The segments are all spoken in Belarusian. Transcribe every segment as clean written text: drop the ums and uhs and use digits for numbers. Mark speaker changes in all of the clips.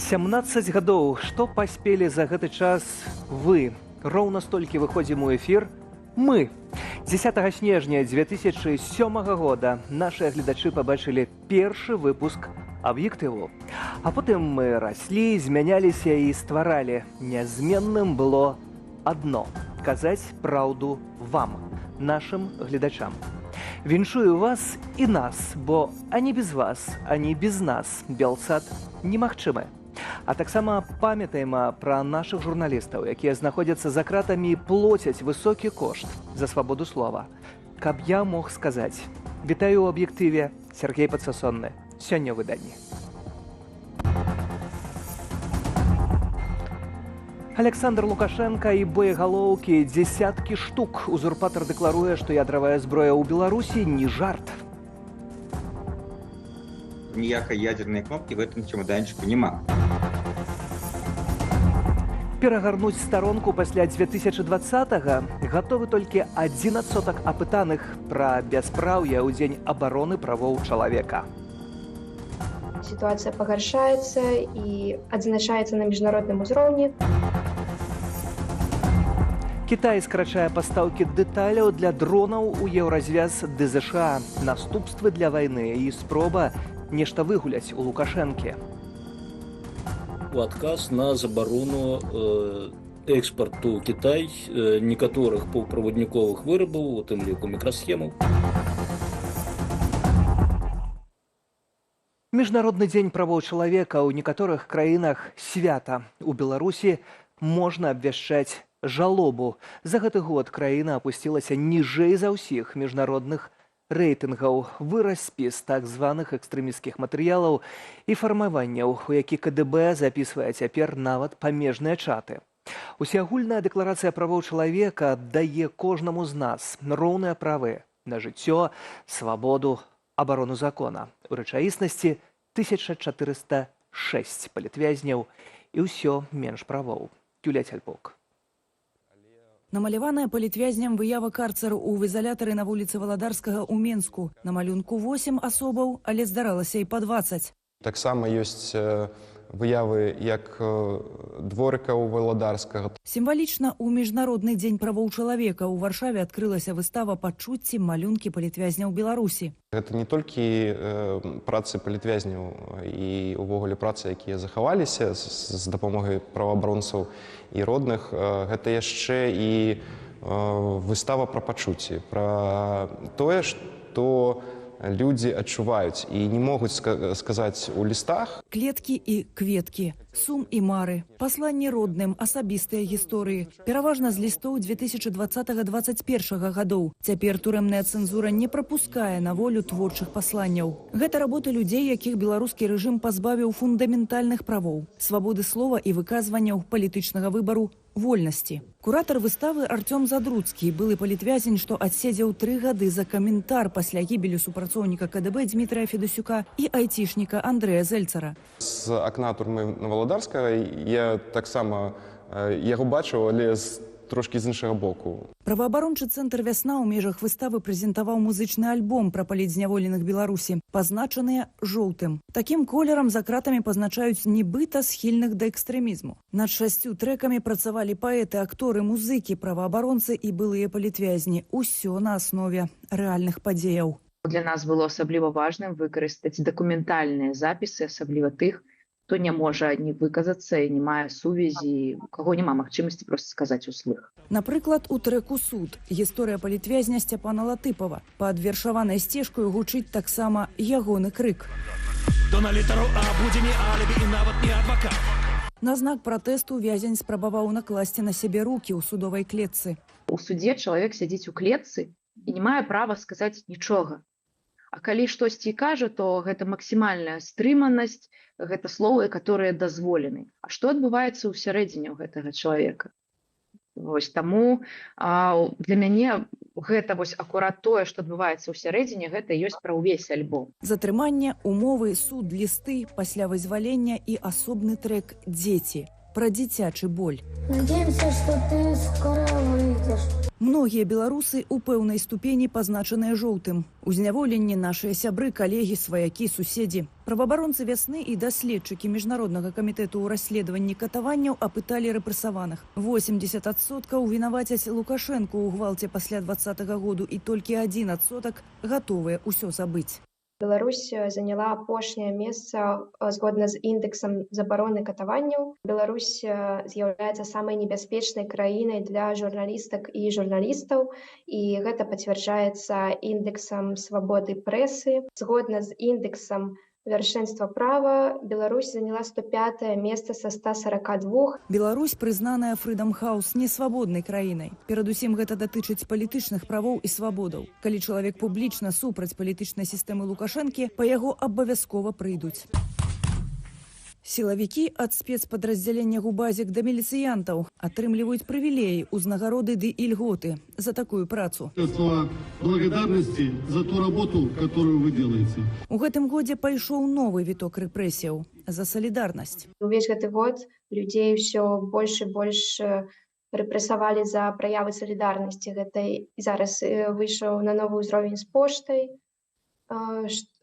Speaker 1: 17 гадоў. Што паспелі за гэты час вы? Роўна столькі выходзім у эфір. Мы. 10 снежня 2007 года нашыя гледачы пабачылі першы выпуск аб'ектыву. А потым мы раслі, змяняліся і стваралі. Нязменным было адно – казаць праўду вам, нашым гледачам. Віншую вас і нас, бо ані без вас, ані без нас Белсат немагчымы. А таксама памятаем пра нашых журналістаў, якія знаходзяцца за кратамі і плоцяць высокі кошт за свабоду слова. Каб я мог сказаць. Вітаю ў аб'ектыве, Сергей Падсасонны. Сёння ў выданні. Александр Лукашенко і боегалоўкі дзесяткі штук. Узурпатар дэкларуе, што ядравая зброя ў Беларусі не жарт.
Speaker 2: Ніякай ядернай кнопкі в этом чемоданчику няма.
Speaker 1: Перагарнуць старонку пасля 2020-го гатовы толькі 1% апытаных пра бяспраўе ў дзень абароны правоў чалавека.
Speaker 3: Ситуация погоршается и отзначается на международном уровне.
Speaker 1: Кітай скрачае пастаўкі дэталяў для дронаў у еўразвяз ДЗШ. Наступствы для вайны і спроба нешта выгуляць у Лукашэнкі.
Speaker 4: У адказ на забарону экспарту Кітай некаторых паўправадніковых вырабаў, у тым ліку мікрасхемаў.
Speaker 1: Міжнародны дзень правоў чалавека ў некаторых краінах свята. У Беларусі можна абвяшчаць жалобу. За гэты год краіна апусцілася ніжэй за ўсіх міжнародных рэйтынгаў. Вырас спіс так званых экстрэмісцкіх матэрыялаў і фармаванняў, у які КДБ запісвае цяпер нават памежныя чаты. Усеагульная дэкларацыя правоў чалавека дае кожнаму з нас роўныя правы на жыццё, свабоду, абарону закона. У рэчаіснасці 1406 палітвязняў і ўсё менш правоў. Юлія Цяльпук.
Speaker 5: Намаляваная палітвязням выява карцару ў ізалятары на вуліцы Валадарскага ў Менску. На малюнку 8 асобаў, але здаралася і па 20.
Speaker 6: Таксама ёсць выявы як дворыкаў Валадарскага.
Speaker 5: Сімвалічна ў міжнародны дзень правоў чалавека ў Варшаве адкрылася выстава «Пачуцці. Малюнкі палітвязняў Беларусі».
Speaker 6: Гэта не толькі працы палітвязняў і увогуле працы, якія захаваліся з дапамогай праваабаронцаў і родных. Гэта яшчэ і выстава пра пачуцці, пра тое, што людзі адчуваюць і не могуць сказаць у лістах.
Speaker 5: Клеткі і кветкі, сум і мары, пасланні родным, асабістыя гісторыі. Пераважна з лістоў 2020-2021 гадоў. Цяпер турэмная цэнзура не прапускае на волю творчых пасланняў. Гэта работы людзей, якіх беларускі рэжым пазбавіў фундаментальных правоў, свабоды слова і выказванняў, палітычнага выбару, вольнасці. Куратар выставы Артём Задруцкі, былы палітвязень, што адседзеў 3 гады за каментар пасля гібелі супрацоўніка КДБ Дмітрая Федасюка і айцішніка Андрэя Зэльцара.
Speaker 6: З акна турмы на Валадарскага я таксама яго бачыў, але трошкі з іншага боку.
Speaker 5: Праваабарончы цэнтр «Вясна» ў межах выставы прэзентаваў музычны альбом пра палітзняволеных Беларусі, пазначаныя жоўтым. Такім колерам за кратамі пазначаюць нібыта схільных да экстрэмізму. Над 6 трэкамі працавалі паэты, акторы, музыкі, праваабаронцы і былыя палітвязні. Усё на аснове рэальных падзеяў.
Speaker 7: Для нас было асабліва важным выкарыстаць дакументальныя запісы, асабліва тых, хто не можа не выказацца і не мае сувязі, у каго няма магчымасці проста сказаць услых.
Speaker 5: Напрыклад, у трэку «Суд» гісторыя палітвязня Сцяпана Латыпава. Пад вершаванай сцежкаю гучыць таксама ягоны крык.
Speaker 8: То на літару А будзе не алібі і нават не адвакат.
Speaker 5: На знак пратэсту вязень спрабаваў накласці на сябе рукі ў судовай клетцы.
Speaker 7: У судзе чалавек сядзіць у клетцы і не мае права сказаць нічога. А калі штосьці кажа, то гэта максімальная стрыманасць, гэта словы, которые дазволены. А што адбываецца ўсярэдзіне ў гэтага чалавека? Вось таму для мяне гэта вось акурат тое, што адбываецца ўсярэдзіне, гэта ёсць пра ўвесь альбом.
Speaker 5: Затрыманне, умовы, суд, лісты, пасля вызвалення і асобны трэк «Дзеці». пра дзіцячы боль.
Speaker 9: Надеемся, что ты скоро выйдешь.
Speaker 5: Многія беларусы ў пэўнай ступені пазначаныя жоўтым. У зняволенні нашыя сябры, калегі, сваякі, суседзі. Праваабаронцы вясны і даследчыкі Міжнароднага камітэту ў расследаванні катаванняў апыталі рэпрэсаваных. 80% вінавацяць Лукашэнку ў гвалце пасля 2020 году і толькі 1% гатовыя ўсё забыць.
Speaker 3: Беларусь заняла апошняе месца згодна з індэксам забароны катаванняў. Беларусь з'яўляецца самай небяспечнай краінай для журналістак і журналістаў, і гэта пацвярджаецца індэксам свабоды прэсы. Згодна з індэксам вяршэнства права Беларусь заняла 105-е месца са 142.
Speaker 5: Беларусь прызнаная Freedom House несвабоднай краінай. Перадусім гэта датычыць палітычных правоў і свабодаў. Калі чалавек публічна супраць палітычнай сістэмы Лукашэнкі, па яго абавязкова прыйдуць. Сілавікі ад спецпадраздзялення губазік да міліцыянтаў атрымліваюць прывілеі, узнагароды ды ільготы за такую працу.
Speaker 10: Слова благодарности за ту работу, которую вы делаете.
Speaker 5: У гэтым годзе пайшоў новы віток рэпрэсіяў за салідарнасць.
Speaker 3: Увесь гэты год людзей ўсё больш і больш рэпрэсавалі за праявы салідарнасці. Гэта зараз выйшаў на новы ўзровень з поштай.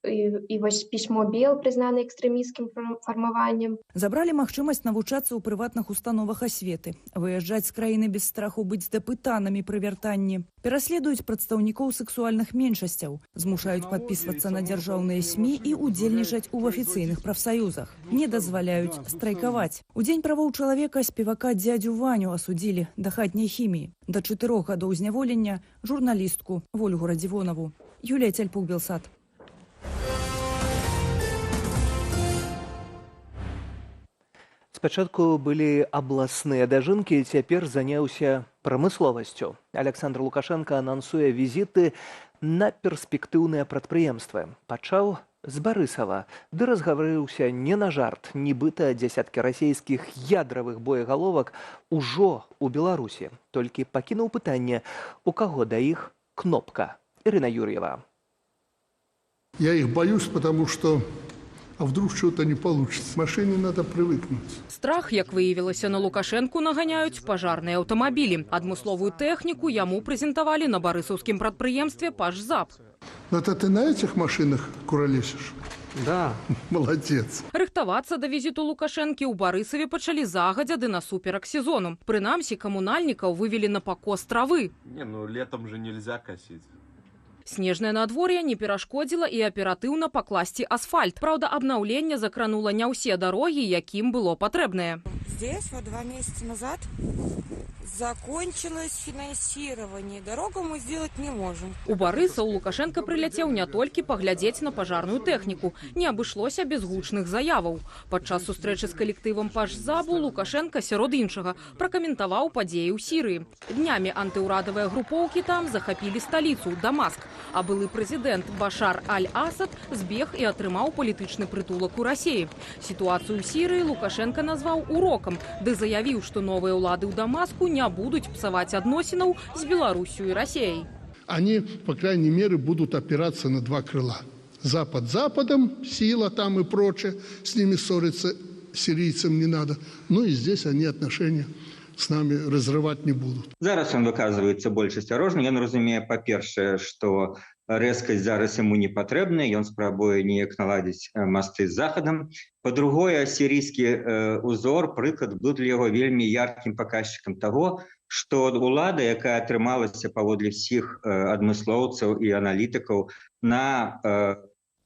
Speaker 3: І вось пісьмо БЕЛ прызнана экстрэмісцкім фармаваннем.
Speaker 5: Забралі магчымасць навучацца ў прыватных установах асветы, выязджаць з краіны без страху быць дэпытанамі пры вяртанні, пераследуюць прадстаўнікоў сэксуальных меншасцяў, змушаюць падпісвацца на дзяржаўныя СМІ і удзельнічаць у афіцыйных прафсаюзах, не дазваляюць страйкаваць. У дзень правоў чалавека спевака дзядзю Ваню асудзілі да хатняй хіміі, да 4 гадоў зняволення журналістку Вольгу Радзівонаву. Юлія Цяльпук, Белсат.
Speaker 1: Спачатку былі абласныя дажынкі, цяпер заняўся прамысловасцю. Александр Лукашенко анансуе візіты на перспектыўныя прадпрыемствы. Пачаў з Барысава, ды разгаварыўся не на жарт. Нібыта дзясяткі расійскіх ядравых боегаловак ужо ў Беларусі. Толькі пакінуў пытанне, у каго да іх кнопка. Ирина Юрьева.
Speaker 10: Я их боюсь, потому что а вдруг что-то не получится. Машине надо привыкнуть.
Speaker 11: Страх, як выявілася, на Лукашэнку наганяюць пажарныя аўтамабілі. Адмысловую тэхніку яму прэзентавалі на барысаўскім прадпрыемстве «Пашзап».
Speaker 10: Но это ты на этих машинах куролесишь?
Speaker 1: Да.
Speaker 10: Молодец.
Speaker 11: Рыхтавацца да візіту Лукашэнкі ў Барысаве пачалі загадзя ды насуперак сезону. Прынамсі, камунальнікаў вывелі на пакос травы.
Speaker 12: Летом же нельзя косить.
Speaker 11: Снежнае надвор'е не перашкодзіла і аператыўна пакласці асфальт. Праўда, абнаўленне закранула не ўсе дарогі, якім было патрэбнае.
Speaker 13: Здесь вот 2 месяца назад закончилось финансирование. Дорогу мы сделать не можем.
Speaker 11: У Барысаў Лукашенко прыляцеў не толькі паглядзець на пажарную тэхніку. Не абышлося без гучных заяваў. Падчас сустрэчы з калектывам Пашзабу Лукашенко, сярод іншага, пракаментаваў падзеі ў Сірыі. Днямі антыўрадавыя групоўкі там захапілі сталіцу, Дамаск. А былы прэзідэнт Башар Аль-Асад збег і атрымаў палітычны прытулак у Расіі. Сітуацыю ў Сірыі Лукашенко назваў урокам, ды заявіў, што новыя ўлады ў Дамаску не будут псовать адносінаў с Беларусью и Россией.
Speaker 10: Они, по крайней мере, будут опираться на 2 крыла. Запад западом, сила там и прочее, с ними ссориться сирийцам не надо. Ну и здесь они отношения с нами разрывать не будут.
Speaker 2: Зараз он выказывается больш асцярожна. Ён разумее, па-першае, што рэзкасць зараз ему не патрэбная, ён спрабуе неяк наладзіць масты з захадам. Па-другое, сірійскі узор, прыклад, быў для яго вельмі яркім паказчыкам таго, што ўлада, якая атрымалася паводле ўсіх адмыслоўцаў і аналітыкаў на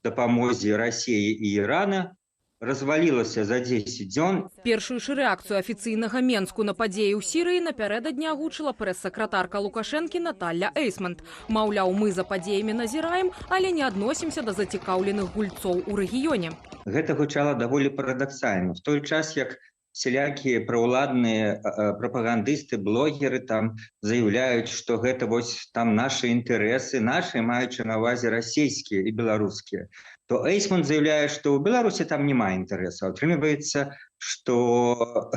Speaker 2: дапамозе Расіі і Ірана, развалілася за 10 дзён.
Speaker 11: Першую ж рэакцыю афіцыйнага Менску на падзеі ў Сірыі напярэдадні агучыла прэс-сакратарка Лукашэнкі Наталля Эйсмонт. Маўляў, мы за падзеямі назіраем, але не адносімся да зацікаўленых гульцоў у рэгіёне.
Speaker 2: Гэта гучала даволі парадаксальна. В той час, як сялякія праўладныя прапагандысты, блогеры там заяўляюць, што гэта вось там нашы інтарэсы, нашы, маючы на ўвазе расійскія і беларускія, то Эйсмонт заявляе, што ў Беларусі там няма інтарэсаў. Атрымліваецца, што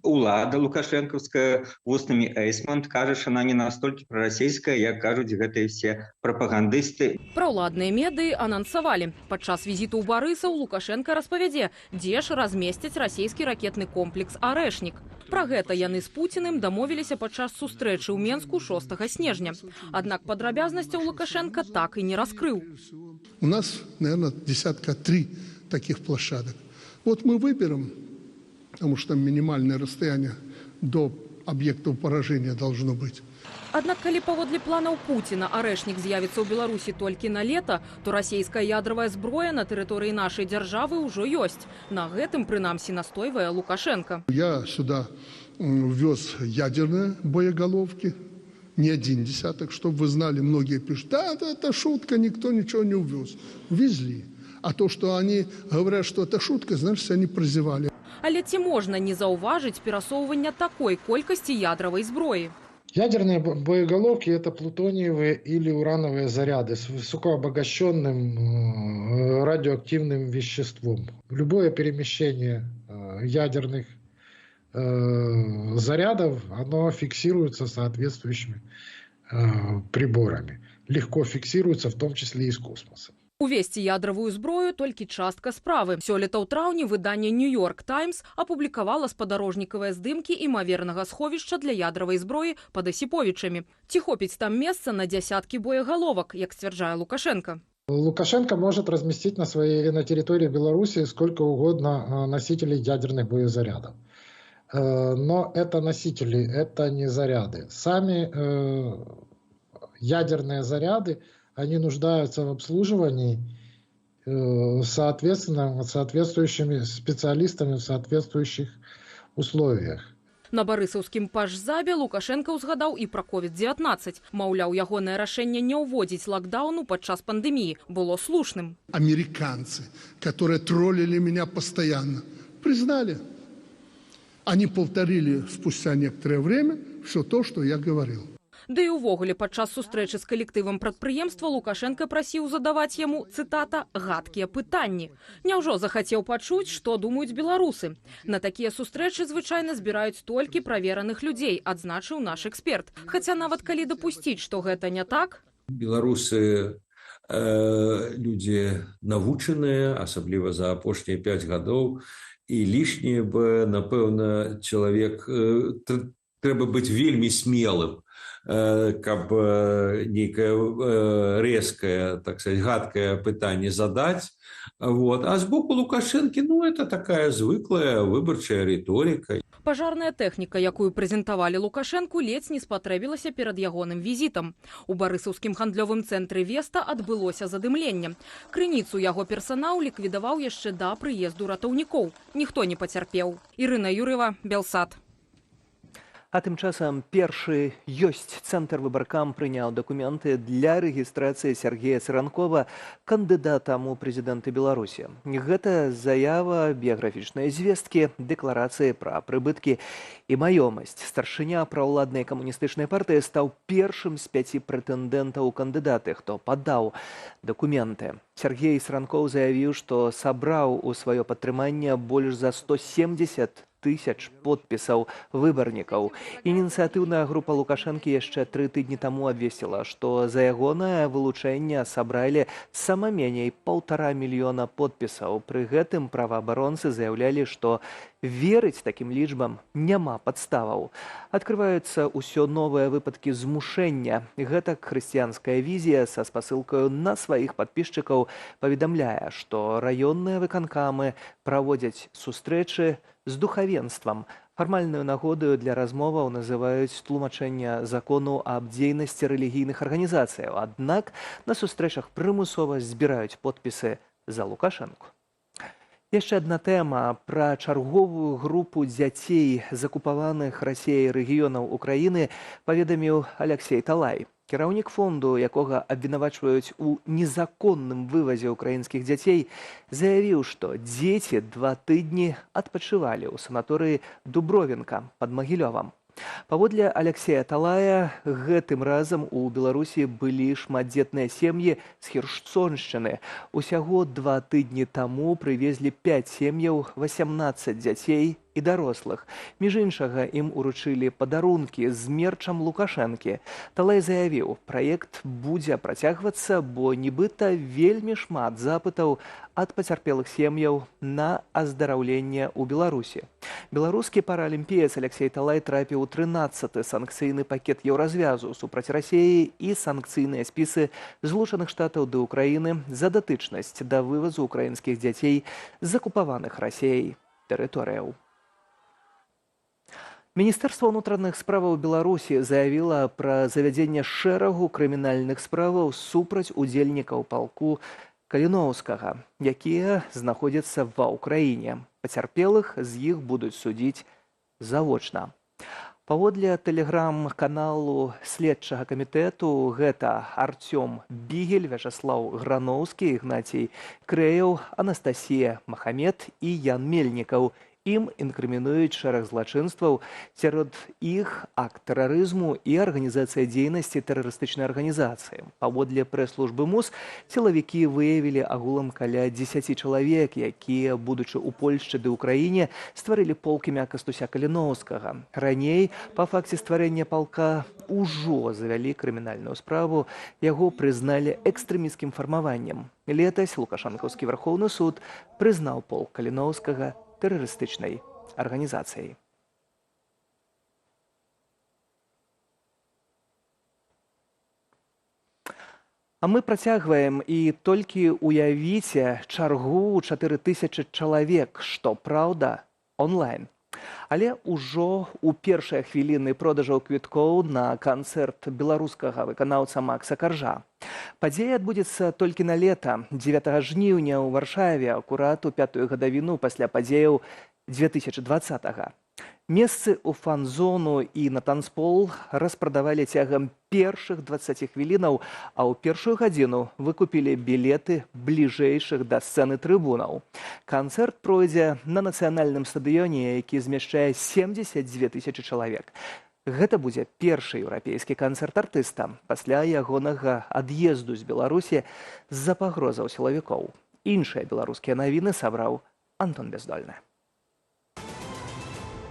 Speaker 2: улада лукашэнкаўская вуснамі Эйсмонт кажа, што она не настолькі прарасійская, як кажуць гэтыя все прапагандысты.
Speaker 11: Праўладныя медыі анансавалі. Падчас візіту ў Барысаў Лукашенко распавядзе, дзе ж размесцяць расійскі ракетны комплекс «Арэшнік». Пра гэта яны з Пуціным дамовіліся падчас сустрэчы ў Менску 6 снежня. Аднак падрабязнасцяў Лукашенко так і не раскрыў.
Speaker 10: У нас, наверное, 3 таких площадок. Вот мы выберем, потому что там минимальное расстояние до объектов поражения должно быть.
Speaker 11: Аднак, калі паводле планаў Пуціна «Арэшнік» з'явіцца ў Беларусі толькі на лета, то расійская ядравая зброя на тэрыторыі нашай дзяржавы ўжо ёсць. На гэтым, прынамсі, настойвае Лукашенко.
Speaker 10: Я сюда ввез ядерные боеголовки, не 1 десяток, чтобы вы знали, многие пишут, да, это шутка, никто ничего не увез. Везли. А то, что они говорят, что это шутка, значит, они прозевали.
Speaker 11: Але ці можна не заўважыць перасоўвання такой колькасці ядравай зброі?
Speaker 14: Ядерные боеголовки – это плутониевые или урановые заряды с высокообогащенным радиоактивным веществом. Любое перемещение ядерных зарядов, оно фиксируется соответствующими приборами. Легко фиксируется, в том числе и из космоса.
Speaker 11: Увесці ядравую зброю толькі частка справы. Сёлета ў траўні выданне «Нью-Йорк Таймс» апублікавала спадарожнікавыя здымкі імавернага сховішча для ядравай зброі пад Асіповічамі. Ці хопіць там месца на дзясяткі боеголовок, як сцвярджае Лукашенко?
Speaker 14: Лукашенко может разместить на территории Беларуси сколько угодно носителей ядерных боезарядов. Но это носители, это не заряды. Сами ядерные заряды, они нуждаются в обслуживании соответствующими специалистами в соответствующих условиях.
Speaker 11: На барысаўскім пашзабе Лукашенко ўзгадаў і пра COVID-19. Маўляў, ягонае рашэнне не ўводзіць лакдауну падчас пандэміі было слушным.
Speaker 10: Американцы, которые троллили меня постоянно, признали. Они повторили спустя некоторое время все то, что я говорил.
Speaker 11: Да і ўвогуле падчас сустрэчы з калектывам прадпрыемства Лукашенко прасіў задаваць яму, цытата, «гадкія пытанні». Няўжо захацеў пачуць, што думаюць беларусы? На такія сустрэчы звычайна збіраюць толькі правераных людзей, адзначыў наш эксперт. Хаця нават калі дапусціць, што гэта не так.
Speaker 15: Беларусы людзі навучаныя, асабліва за апошнія 5 гадоў, і лішняе бы, напэўна, чалавек трэба быць вельмі смелым, каб нейкае рэзкае, так сказать, гадкае пытанне задаць. Вот. А з боку Лукашэнкі, это такая звыклая выбарчая рыторыка.
Speaker 11: Пажарная тэхніка, якую прэзентавалі Лукашэнку, ледзь не спатрэбілася перад ягоным візітам. У барысаўскім гандлёвым цэнтры «Веста» адбылося задымленне. Крыніцу яго персанал ліквідаваў яшчэ да прыезду ратаўнікоў. Ніхто не пацярпеў. Ірына Юрыва, Белсат.
Speaker 1: А тым часам першы ёсць. Цэнтр выбаркам прыняў дакументы для рэгістрацыі Сергея Цыранкова кандыдатам у прэзідэнты Беларусі. Гэта заява, біяграфічныя звесткі, дэкларацыі пра прыбыткі і маёмасць. Старшыня праўладнай камуністычнай партыі стаў першым з 5 прэтэндэнтаў у кандыдаты, хто падаў дакументы. Сергей Цыранкоў заявіў, што сабраў у сваё падтрыманне больш за 170 тысяч подпісаў выбарнікаў. Ініцыятыўная група Лукашэнкі яшчэ 3 тыдні таму абвесціла, што за ягонае вылучэнне сабралі сама меней 1,5 мільёна подпісаў. Пры гэтым праваабаронцы заяўлялі, што верыць такім лічбам няма падставаў. Адкрываюцца ўсё новыя выпадкі змушэння. Гэтак хрысціянская візія са спасылкаю на сваіх падпісчыкаў паведамляе, што раённыя выканкамы праводзяць сустрэчы з духавенствам. Фармальную нагодаю для размоваў называюць тлумачэнне закону аб дзейнасці рэлігійных арганізацыяў. Аднак на сустрэчах прымусова збіраюць подпісы за Лукашэнку. Яшчэ адна тэма пра чарговую групу дзяцей, закупаваных Расіяй рэгіёнаў Украіны, паведаміў Алексей Талай. Кіраўнік фонду, якога абвінавачваюць у незаконным вывазе ўкраінскіх дзяцей, заявіў, што дзеці 2 тыдні адпачывалі ў санаторыі Дубровенка пад Магілёвам. Паводле Алексея Талая, гэтым разам у Беларусі былі шматдзетныя сем'і з Херсоншчыны. Усяго 2 тыдні таму прывезлі 5 сем'яў, 18 дзяцей і дарослых. Між іншага, ім уручылі падарункі з мерчам Лукашэнкі. Талай заявіў, праект будзе працягвацца, бо нібыта вельмі шмат запытаў ад пацярпелых сем'яў на аздараўленне ў Беларусі. Беларускі паралімпіец Алексей Талай трапіў у 13-й санкцыйны пакет еўразвязу супраць Расіі і санкцыйныя спісы Злучаных Штатаў ды Украіны за датычнасць да вывазу украінскіх дзяцей з акупаваных Расіяй тэрыторыяў. Міністэрства ўнутраных справаў Беларусі заявіла пра завядзенне шэрагу крымінальных справаў супраць удзельнікаў палку Каліноўскага, якія знаходзяцца ва ўкраіне. Пацярпелых з іх будуць судзіць завочна. Паводле тэлеграм-каналу следчага камітэту гэта Артём Бігель, Вячаслаў Грановскі, Ігнацій Крэяў, Анастасія Махамед і Ян Мельнікаў. Ім інкрымінуюць шэраг злачынстваў, сярод іх акт тэрарызму і арганізацыя дзейнасці тэрарыстычнай арганізацыі. Паводле прэс-службы МУС, сілавікі выявілі агулам каля 10 чалавек, якія, будучы ў Польшчы ды ўкраіне, стварылі полк імя Кастуся Каліноўскага. Раней, па факце стварэння палка, ужо завялі крымінальную справу, яго прызналі экстрэмісцкім фармаваннем. Летась Лукашэнкаўскі Вярхоўны суд прызнаў полк Каліноўскага тэрарыстычнай арганізацыяй. А мы працягваем, і толькі уявіце чаргу 4000 чалавек, што праўда, онлайн. Але ўжо ў першыя хвіліны продажаў квіткоў на канцэрт беларускага выканаўца Макса Каржа. Падзея адбудзецца толькі на лета, 9 жніўня ў Варшаве, акурат у 5-ю гадавіну пасля падзеяў 2020-га. Месцы ў фан-зону і на танцпол распрадавалі цягам першых 20 хвілінаў, а ў першую гадзіну выкупілі білеты бліжэйшых да сцэны трыбунаў. Канцэрт пройдзе на нацыянальным стадыёне, які змяшчае 72 000 чалавек. Гэта будзе першы еўрапейскі канцэрт артыста пасля ягонага ад'езду з Беларусі з-за пагрозаў сілавікоў. Іншыя беларускія навіны сабраў Антон Бяздольны.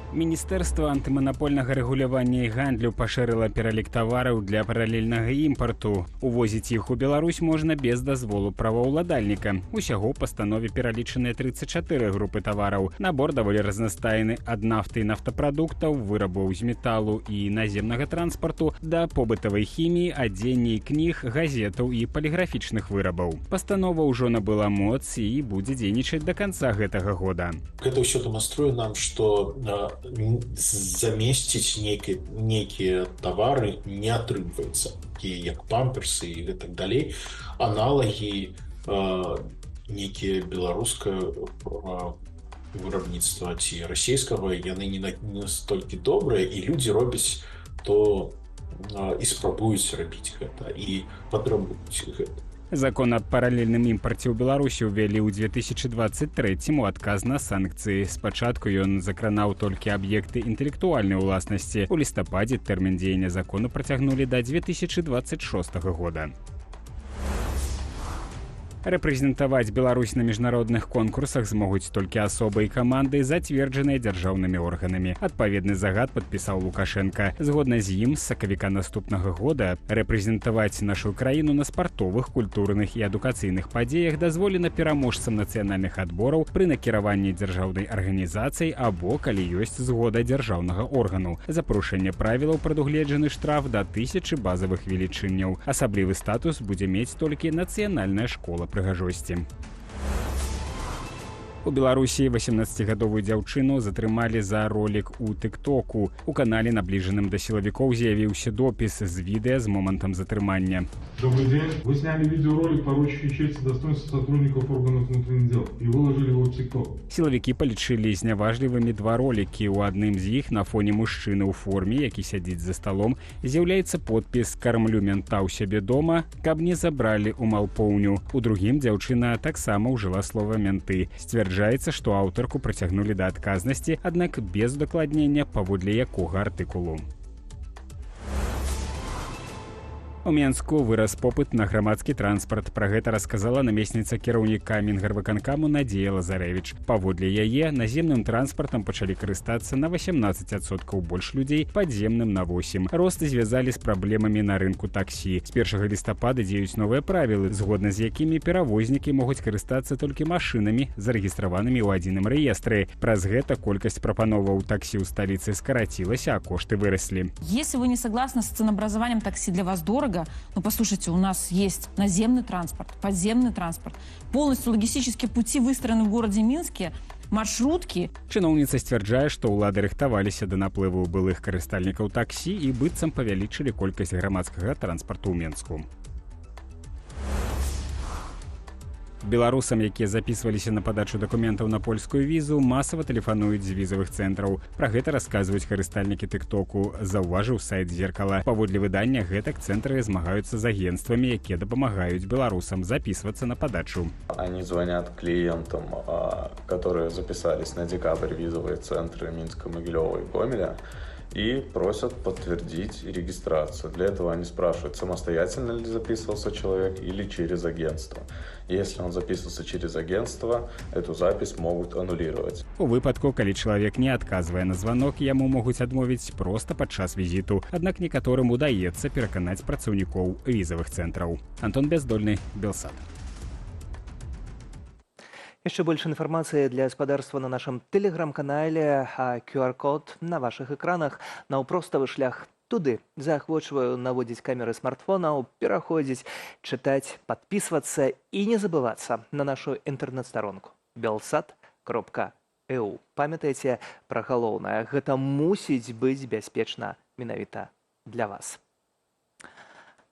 Speaker 16: Міністэрства антыманапольнага рэгулявання і гандлю пашырыла пералік тавараў для паралельнага імпарту. Увозіць іх у Беларусь можна без дазволу праваўладальніка. Усяго ў пастанове пералічаныя 34 групы тавараў. Набор даволі разнастайны ад нафты і нафтапрадуктаў, вырабаў з металу і наземнага транспарту да побытавай хіміі, адзення і кніг, газетаў і паліграфічных вырабаў. Пастанова ўжо набыла моц і будзе дзейнічаць да канца гэтага года.
Speaker 17: Гэта ўсё дэманструе нам, што замесціць нейкія тавары не атрымваецца, такія як памперсы і так далей. Аналагі нейкія беларускае вырабніцтва ці расійскага, яны не настолькі добрыя, і людзі робяць то і спрабуюць рабіць гэта, і патрабуюць гэта.
Speaker 16: Закон аб паралельным імпарце ў Беларусі ўвялі ў 2023-му адказ на санкцыі. Спачатку ён закранаў толькі аб'екты інтэлектуальнай уласнасці. У лістападзе тэрмін дзеяння закону працягнулі да 2026 года. Рэпрэзентаваць Беларусь на міжнародных конкурсах змогуць толькі асобы і каманды, зацверджаныя дзяржаўнымі органамі. Адпаведны загад падпісаў Лукашенка. Згодна з ім, з сакавіка наступнага года рэпрэзентаваць нашу краіну на спартовых, культурных і адукацыйных падзеях дазволена пераможцам нацыянальных адбораў пры накіраванні дзяржаўнай арганізацыі або калі ёсць згода дзяржаўнага органу. За парушэнне правілаў прадугледжаны штраф да 1000 базавых велічыняў. Асаблівы статус будзе мець толькі нацыянальная школа прыгажосці. У Беларусі 18гадовую дзяўчыну затрымалі за ролік у тык-току. У канале, набліжаным да сілавікоў, з'явіўся допіс з відэа з момантам затрымання.
Speaker 18: Добрый день. Вы сняли видеоролик, порочащий честь и достоинство сотрудников органов внутренних дел, и выложили его в ТикТок.
Speaker 16: Сілавікі палічылі зняважлівымі два ролікі. У адным з іх на фоне мужчыны ў форме, які сядзіць за сталом, з'яўляецца подпіс «Кармлю мента ў сябе дома, каб не забралі ў малпоўню». У другім дзяўчына таксама ўжыла слова «менты». Сцвярджаецца, што аўтарку прыцягнулі да адказнасці, аднак без удакладнення, паводле якога артыкулу. У Менску вырас попыт на грамадскі транспарт. Пра гэта расказала намесніца кіраўніка Мінгарвыканкаму Надзея Лазарэвіч. Паводле яе, наземным транспартам пачалі карыстацца на 18% больш людзей, падземным на 8%. Рост звязалі з праблемамі на рынку таксі. З 1 лістапада дзеюць новыя правілы, згодна з якімі перавознікі могуць карыстацца толькі машынамі, зарэгістраванымі ў адзіным рэестры. Праз гэта колькасць прапановаў таксі ў сталіцы скарацілася, а кошты выраслі.
Speaker 19: Если вы не согласны с ценообразованием такси, для вас дорого, ну, послушайте, у нас есть наземный транспорт, подземный транспорт. Полностью логистические пути выстроены в городе Минске, маршрутки.
Speaker 16: Чыноўніца сцвярджае, што ўлады рыхтаваліся да наплыву былых карыстальнікаў таксі і быццам павялічылі колькасць грамадскага транспарту ў Менску. Беларусам, якія записываліся на падачу дакументаў на польскую візу, масава тэлефануюць з візавых цэнтраў. Пра гэта расказваюць карыстальнікі тыктоку, заўважыў сайт «Зеркала». Паводле выдання, гэтак цэнтры змагаюцца з агенцтвамі, якія дапамагаюць беларусам записывацца на падачу.
Speaker 20: Они звонят клиентам, которые записались на декабрь визовые центры Минска, Могилева и Гомеля, и просят подтвердить регистрацию. Для этого они спрашивают, самостоятельно ли записывался человек или через агентство. Если он записывался через агентство, эту запись могут аннулировать.
Speaker 16: У выпадку, калі чалавек не адказвае на званок, яму могуць адмовіць проста падчас візіту. Аднак некаторым удаецца пераканаць працаўнікоў візавых цэнтраў. Антон Бяздольны, Белсат.
Speaker 1: Еще больше информации для господарства на нашем телеграм-канале, а QR-код на ваших экранах. Наўпроставы шлях туды. Заахвочваю наводзіць камеры смартфонаў, пераходзіць, чытаць, подписываться и не забываться на нашу интернет-сторонку belsat.eu. Памятайце пра галоўнае. Гэта мусіць быць бяспечна менавіта для вас.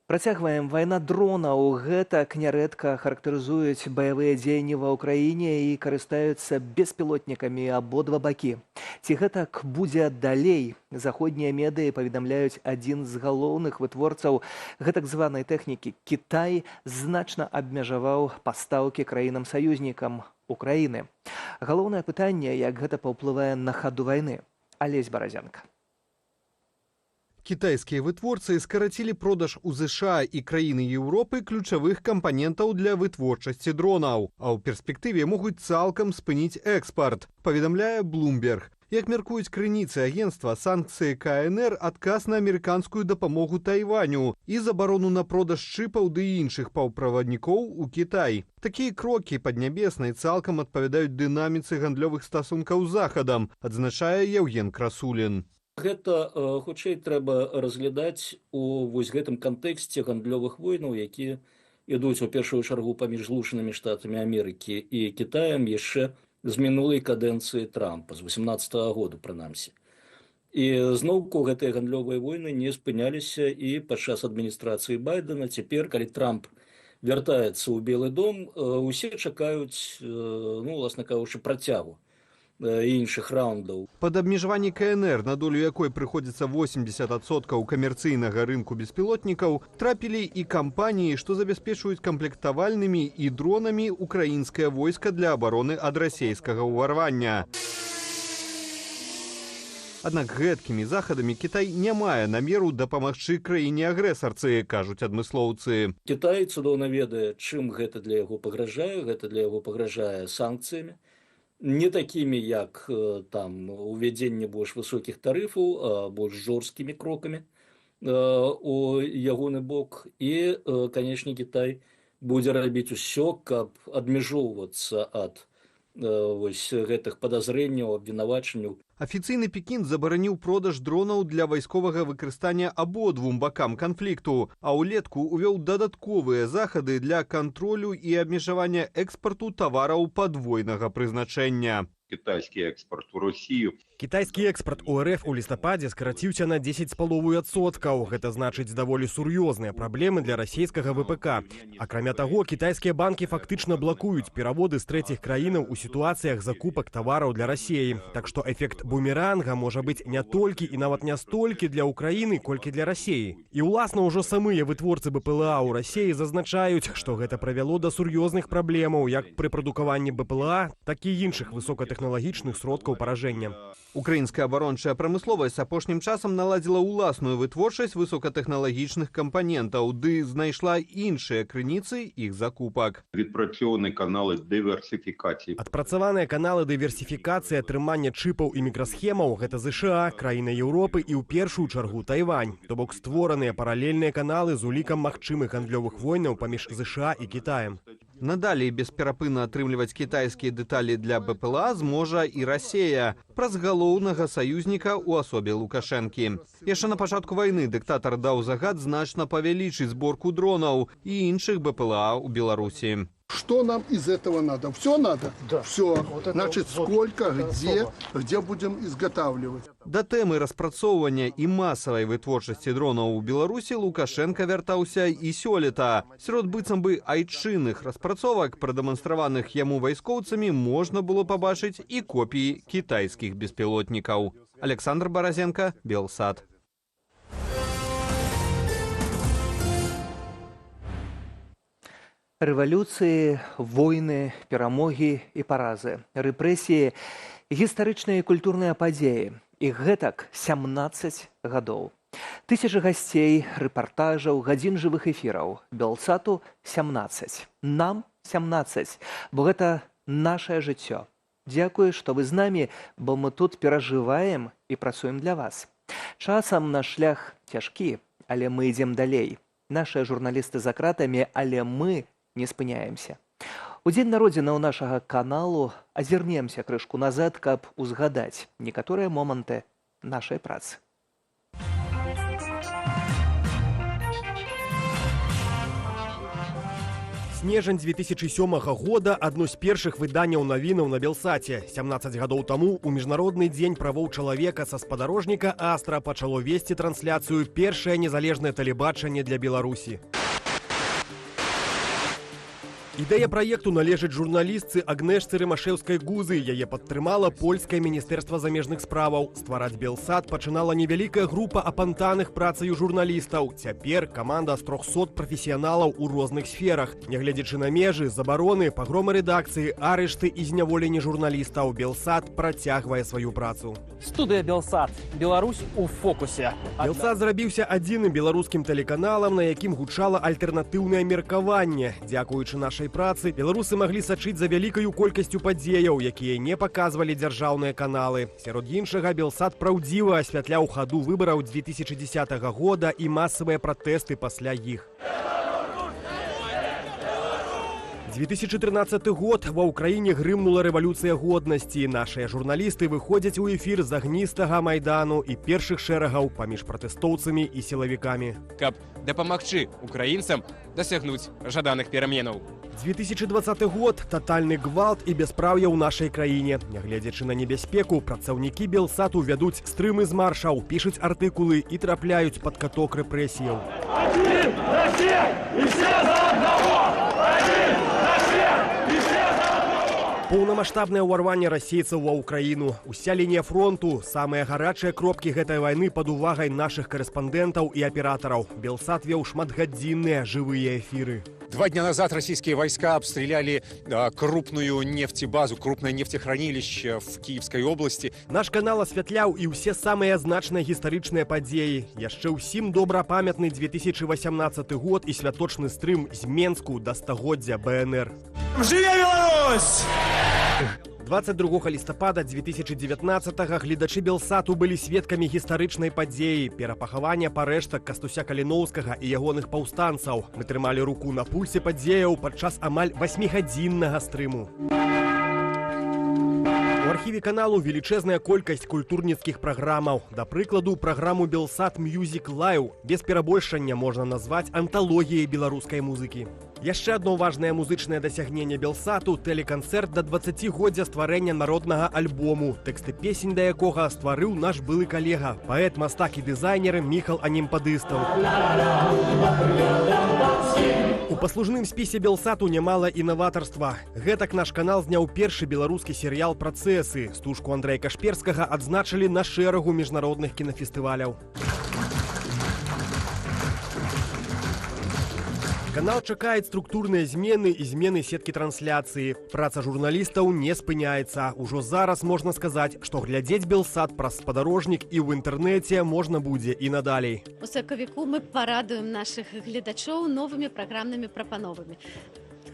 Speaker 1: Працягваем. Вайна дронаў. Гэтак нярэдка характарызуюць баявыя дзеянні ва ўкраіне і карыстаюцца беспілотнікамі абодва бакі. Ці гэтак будзе далей? Заходнія медыі паведамляюць, адзін з галоўных вытворцаў гэтак званай тэхнікі Кітай значна абмежаваў пастаўкі краінам-саюзнікам Украіны. Галоўнае пытанне, як гэта паўплывае на хаду вайны. Алесь Баразянка.
Speaker 21: Китайские вытворцы скоротили продаж у США и краіны Европы ключавых компонентаў для вытворчасці дронаў, а ў перспектыве могуць цалкам спыніць экспорт, паведамляе Bloomberg. Як мяркуюць крыніцы агентства, санкцыі КНР адказ на амерыканскую дапамогу Тайваню і забарону на продаж чыпаў ды іншых паўправаднікоў у Кітай. Такія крокі паднябеснай цалкам адпавядаюць дынаміцы гандлёвых стасункаў з Захадам, адзначае Яўген Красулін.
Speaker 4: Гэта хутчэй трэба разглядаць у вось гэтым кантэксце гандлёвых войнаў, якія ідуць у першую чаргу паміж Злучанымі Штатамі Амерыкі і Кітаем яшчэ з мінулай кадэнцыі Трампа, з 18-го году прынамсі. І зноўку гэтыя гандлёвыя войны не спыняліся і падчас адміністрацыі Байдена. Цяпер, калі Трамп вяртаецца ў Белы дом, усе чакаюць, уласна кажучы, працягу іншых раундаў.
Speaker 21: Пад абмежаванне КНР, на долю якой прыходзіцца 80% камерцыйнага рынку беспілотнікаў, трапілі і кампаніі, што забяспечваюць камплектавальнымі і дронамі украінскае войска для абароны ад расейскага ўварвання. Аднак гэткімі захадамі Кітай не мае намеру дапамагчы краіне-агрэсарцы, кажуць адмыслоўцы.
Speaker 4: Кітай цудоўна ведае, чым гэта для яго пагражае. Гэта для яго пагражае санкцыямі. Не такімі, як там увядзенне больш высокіх тарыфаў, а больш жорсткімі крокамі у ягоны бок. І, канечне, Кітай будзе рабіць усё, каб адмяжоўвацца ад вось гэтых падазрэнняў, абвінавачанняў.
Speaker 21: Афіцыйны Пекін забараніў продаж дронаў для вайсковага выкарыстання абодвум бакам канфлікту, а ўлетку увёў дадатковыя захады для кантролю і абмежавання экспарту тавараў падвойнага прызначэння.
Speaker 22: Китайский экспорт в Россию.
Speaker 23: Китайский экспорт у РФ у лістападзе скараціўся на 10,5%. Гэта значыць даволі сур'ёзныя праблемы для расійскага ВПК. Акрамя таго, кітайскія банкі фактычна блакуюць пераводы з трэціх краінаў у сітуацыях закупак тавараў для Расіі. Так што эфект бумеранга можа быць не толькі і нават не столькі для Украіны, колькі для Расіі. І ўласна ўжо самыя вытворцы БПЛА ў Расіі зазначаюць, што гэта прывяло да сур'ёзных праблемаў як пры прадукаванні БПЛА, так і іншых высокатэхналагічных сродкаў паражэння.
Speaker 21: Украінская абарончая прамысловасць апошнім часам наладзіла ўласную вытворчасць высокатэхналагічных кампанентаў, ды знайшла іншыя крыніцы іх закупак.
Speaker 22: Відпрацьованы каналы дыверсіфікацыі.
Speaker 23: Адпрацаваныя каналы дыверсіфікацыі атрымання чыпаў і мікрасхемаў – гэта ЗША, краіны Еўропы і ў першую чаргу Тайвань. То бок створаныя паралельныя каналы з улікам магчымых гандлёвых войнаў паміж ЗША і Кітаем.
Speaker 21: Надалей бесперапынна атрымліваць кітайскія дэталі для БПЛА зможа і Расія праз галоўнага саюзніка ў асобе Лукашэнкі. Яшчэ на пачатку вайны дыктатар даў загад значна павялічыць зборку дронаў і іншых БПЛА ў Беларусі.
Speaker 10: Что нам из этого надо? Все надо? Да. Все. Вот значит, сколько, где будем изготавливать?
Speaker 21: Да тэмы распрацоўвання і масавай вытворчасці дронаў у Беларусі Лукашенко вяртаўся і сёлета. Сярод быццам бы айчынных распрацовак, прадэманстраваных яму вайскоўцамі, можна было пабачыць і копіі кітайскіх беспілотнікаў. Александр Баразенко, Белсат.
Speaker 1: Рэвалюцыі, войны, перамогі і паразы, рэпрэсіі, гістарычныя і культурныя падзеі. І гэтак 17 гадоў. Тысячы гасцей, рэпартажаў, гадзін жывых эфіраў. Белсату 17. Нам 17, бо гэта нашае жыццё. Дзякую, што вы з намі, бо мы тут перажываем і працуем для вас. Часам наш шлях цяжкі, але мы ідзем далей. Нашыя журналісты за кратамі, але мы не спыняемся. У дзень народзінаў нашага каналу азірнемся крышку назад, каб узгадаць некаторыя моманты нашай працы.
Speaker 23: Снежань 2007 года – адно з першых выданняў навінаў на Белсаце. 17 гадоў таму у Міжнародны дзень правоў чалавека са спадарожніка Астра пачало весці трансляцыю першае незалежнае тэлебачанне для Беларусі. Ідэя праекту належыць журналістцы Агнешцы Рымашэўскай-Гузы. Яе падтрымала польскае міністэрства замежных справаў. Ствараць Белсат пачынала невялікая група апантаных працаю журналістаў. Цяпер каманда з 300 прафесіяналаў у розных сферах. Нягледзячы на межы, забароны, пагромы рэдакцыі, арышты і зняволенне журналістаў, Белсат працягвае сваю працу.
Speaker 6: Студыя Белсат. Беларусь у фокусе.
Speaker 23: Белсат зрабіўся адзіным беларускім тэлеканалам, на якім гучала альтэрнатыўнае меркаванне. Дзякуючы нашай працы беларусы маглі сачыць за вялікаю колькасцю падзеяў, якія не паказвалі дзяржаўныя каналы. Сярод іншага, Белсат праўдзіва асвятляў хаду выбараў 2010 года і масавыя пратэсты пасля іх. 2013 год ва ўкраіне грымнула рэвалюцыя годнасці. Нашыя журналісты выходзяць у эфір з агністага майдану і першых шэрагаў паміж пратэстоўцамі і сілавікамі.
Speaker 7: Каб дапамагчы украінцам дасягнуць жаданых пераменаў.
Speaker 23: 2020 год – татальны гвалт і бяспраўе ў нашай краіне. Нягледзячы на небяспеку, працаўнікі Белсату вядуць стрымы з маршаў, пішуць артыкулы і трапляюць пад каток рэпрэсіяў.
Speaker 8: Один, Россия, і все за одного! Один, Россия, і все за одного!
Speaker 23: Поўнамаштабнае ўварванне расейцаў ва ўкраіну. Уся лінія фронту, самыя гарачыя кропкі гэтай вайны пад увагай нашых корэспандэнтаў і аператараў. Белсат веў шматгадзінныя жывыя эфиры.
Speaker 24: 2 дня назад российские войска обстреляли крупную нефтебазу, крупное нефтехранилище в Киевской области.
Speaker 23: Наш канал асвятляў і ўсе самыя значныя гістарычныя падзеі. Яшчэ ўсім добра памятны 2018 год і святочны стрым з Менску да стагоддзя БНР.
Speaker 8: Жыве Беларусь!
Speaker 23: 22 лістапада 2019-го гледачы Белсату былі сведкамі гістарычнай падзеі – перапахавання парэштак Кастуся Каліноўскага і ягоных паўстанцаў. Мы трымалі руку на пульсе падзеяў падчас амаль 8-гадзіннага стрыму. У архіве каналу велічэзная колькасць культурніцкіх праграмаў. Да прыкладу, праграму Белсат Music Live без перабольшання можна назваць анталогіяй беларускай музыкі. Яшчэ адно важнае музычнае дасягненне Белсату – тэлеканцэрт да 20-годдзя стварэння народнага альбому, тэксты песень да якога стварыў наш былы калега, паэт, мастак і дызайнер Міхал Анемпадыстаў. У паслужным спісе Белсату нямала інаватарства. Гэтак наш канал зняў першы беларускі серыял «Працэсы». Стужку Андрэя Кашперскага адзначылі на шэрагу міжнародных кінафестываляў. Канал чакает структурные змены и змены сетки трансляции. Праца журналистаў не спыняецца. Ужо зараз можна сказаць, што глядзець Белсат праз спадарожнік і ў інтэрнэце можна будзе і надалей.
Speaker 3: У сакавіку мы парадуем нашых гледачоў новымі праграмнымі прапановамі.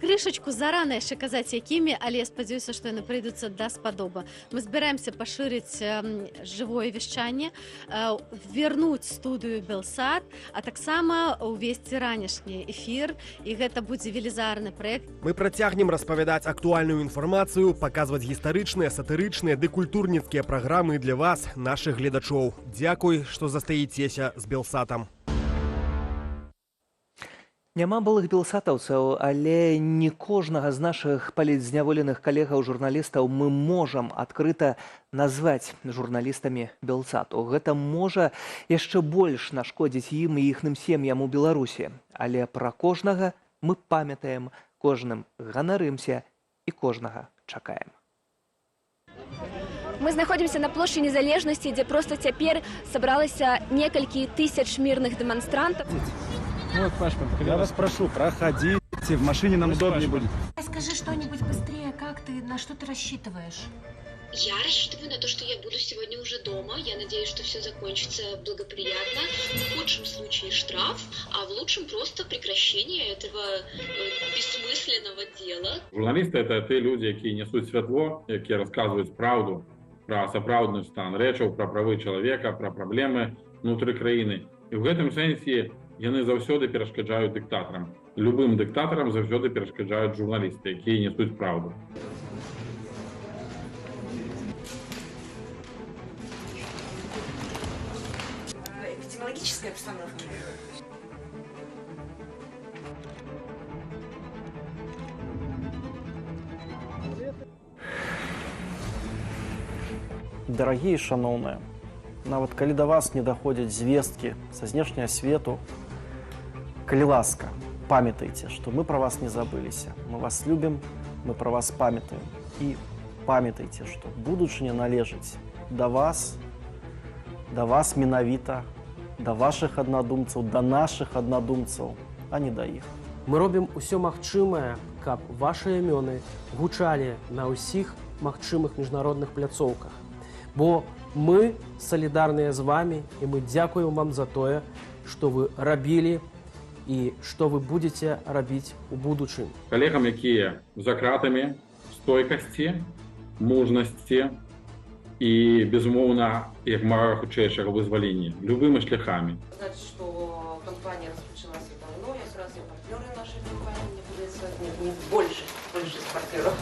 Speaker 3: Крышачку зарана яшчэ казаць якімі, але я спадзяюся, што яны прыйдуцца да спадобы. Мы збіраемся пашырыць жывое вяшчанне, вернуць студыю Белсат, а таксама увесці ранішні эфір, і гэта будзе велізарны праект.
Speaker 23: Мы працягнем распавядаць актуальную інфармацыю, паказваць гістарычныя, сатырычныя ды культурніцкія праграмы для вас, нашых гледачоў. Дзякуй, што застаецеся з Белсатам.
Speaker 1: Няма былых белсатаўцаў, але не кожнага з нашых палітзняволеных калегаў-журналістаў мы можам адкрыта назваць журналістамі Белсату. Гэта можа яшчэ больш нашкодзіць ім і іхным сем'ям у Беларусі. Але пра кожнага мы памятаем, кожным ганарымся і кожнага чакаем.
Speaker 5: Мы знаходзімся на плошчы Незалежнасці, дзе проста цяпер сабралася некалькі тысяч мірных дэманстрантаў.
Speaker 9: Вот пашпорт. Я вас прошу, проходите, в машине нам удобнее будет.
Speaker 12: Скажи что-нибудь быстрее, как ты, на что ты рассчитываешь?
Speaker 25: Я рассчитываю на то, что я буду сегодня уже дома. Я надеюсь, что все закончится благоприятно. В худшем случае штраф, а в лучшем просто прекращение этого бессмысленного дела.
Speaker 26: Журналисты — это те люди, которые несут світло, які розказують правду про сапраўдны стан рэчаў, про правы чалавека, про праблемы внутры краіны. І в гэтым сэнсе яны заўсёды перашкаджаюць дыктатарам. Любым дыктатарам заўсёды перашкаджаюць журналісты, якія несуць праўду.
Speaker 12: Эпидемиологической обстановки.
Speaker 6: Дарагія і шаноўныя, нават калі да вас не даходзяць звесткі са знешняга свету, калі ласка, памятайце, што мы пра вас не забыліся. Мы вас любім, мы пра вас памятаем. І памятайце, што будучыня належыць да вас менавіта, да вашых аднадумцаў, да нашых аднадумцаў, а не да іх.
Speaker 27: Мы робім усё магчымае, каб вашыя імёны гучалі на ўсіх магчымых міжнародных пляцоўках. Бо мы салідарныя з вамі, і мы дзякуем вам за тое, што вы рабілі і што вы будзеце рабіць у будучым.
Speaker 26: Калегам, якія за кратамі, стойкасці, мужнасці і, безумоўна, як мага хутчэйшага вызвалення любымі шляхамі.
Speaker 12: Значит, что компания распочалась давно, я сразу партнеры нашей компании, мне будет больше партнеров.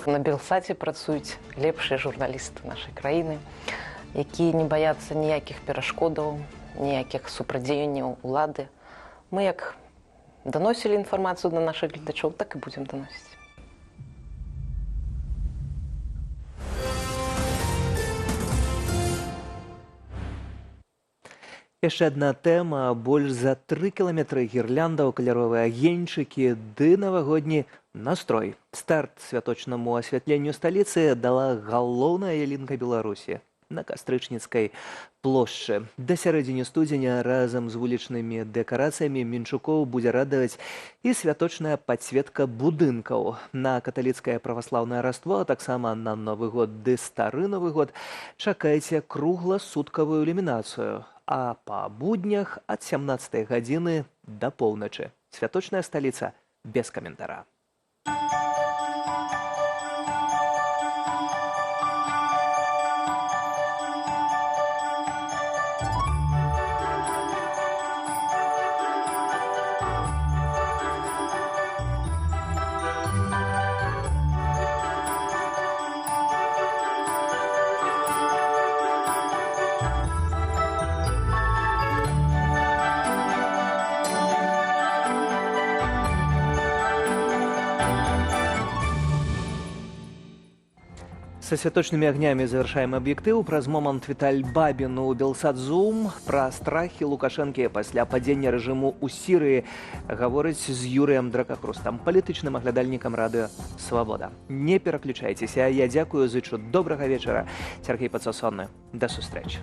Speaker 28: На Белсаце працуюць лепшыя журналісты нашай краіны, якія не баяцца ніякіх перашкодаў, ніякіх супрадзеянняў улады. Мы як даносілі інфармацыю на нашых гледачоў, так і будзем даносіць.
Speaker 1: Яшчэ адна тэма, больш за 3 кіламетры гірляндаў, каляровыя агеньчыкі ды навагодні настрой. Старт святочнаму асвятленню сталіцы дала галоўная ялінка Беларусі на Кастрычніцкай плошчы. Да сярэдзіны студзеня разам з вулічнымі дэкарацыямі мінчукоў будзе радаваць і святочная падсветка будынкаў. На каталіцкае праваслаўнае раство, а таксама на Новы год ды стары Новы год чакайце кругласуткавую ілюмінацыю. А па буднях ад 17 гадзіны да поўначы. Святочная сталіца без каментара. Со святочными огнями завершаем объектив. Праз момент Віталь Бабін у Белсат-Зум. Про страхи Лукашэнкі пасля падзення рэжыму ў Сірыі гаворыць з Юрыем Дракакрустам, палітычным аглядальнікам радыё «Свабода». Не пераключайцеся. Я дзякую, зычу добрага вечара. Сергей Подсосонны. До сустрэчы.